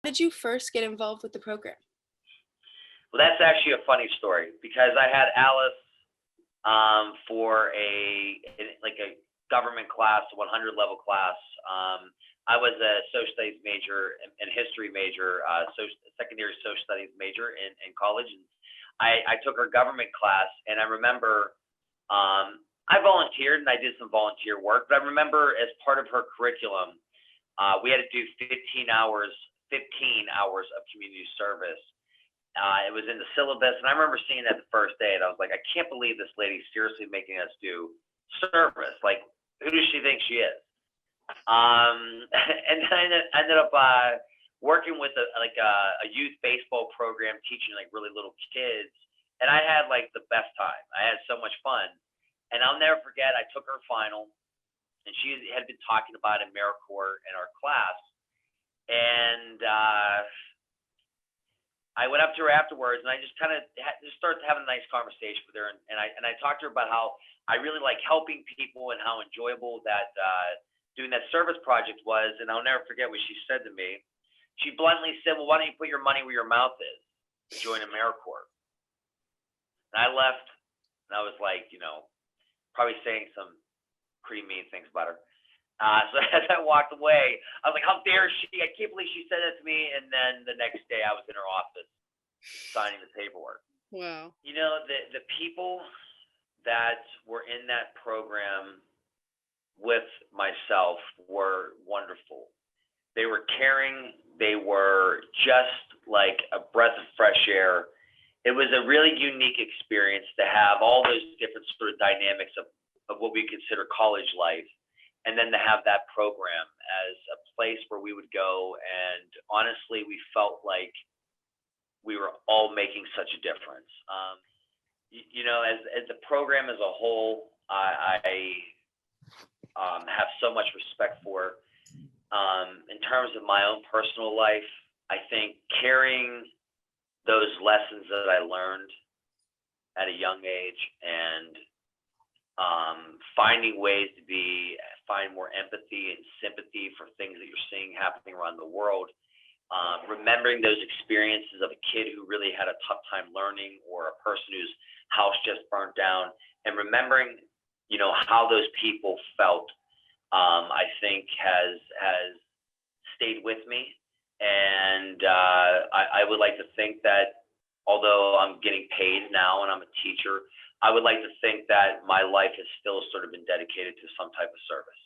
Did you first get involved with the program? Well, that's actually a funny story because I had Alice for like a government class, 100 level class. I was a social studies major and history major, secondary social studies major in college, and I took her government class, and I remember I volunteered and I did some volunteer work, but I remember as part of her curriculum, we had to do 15 hours of community service. It was in the syllabus, and I remember seeing that the first day, and I was like, I can't believe this lady's seriously making us do service. Like, who does she think she is? And then I ended up working with a youth baseball program, teaching like really little kids, and I had like the best time. I had so much fun, and I'll never forget. I took her final, and she had been talking about AmeriCorps in our class, and I went up to her afterwards, and I just kind of just started having a nice conversation with her, and I talked to her about how I really like helping people and how enjoyable that doing that service project was. And I'll never forget what she said to me. She bluntly said, "Well, why don't you put your money where your mouth is? Join AmeriCorps." And I left, and I was like, probably saying some pretty mean things about her. So as I walked away, I was like, how dare she? I can't believe she said that to me. And then the next day I was in her office signing the paperwork. Wow. The people that were in that program with myself were wonderful. They were caring. They were just like a breath of fresh air. It was a really unique experience to have all those different sort of dynamics of what we consider college life. And then to have that program as a place where we would go, and honestly, we felt like we were all making such a difference. As the program as a whole, I have so much respect for. In terms of my own personal life, I think carrying those lessons that I learned at a young age and finding ways to find more empathy and sympathy for things that you're seeing happening around the world, remembering those experiences of a kid who really had a tough time learning, or a person whose house just burnt down, and remembering, how those people felt, I think has stayed with me. And I would like to think that although I'm getting paid now and I'm a teacher, I would like to think that my life has still sort of been dedicated to some type of service.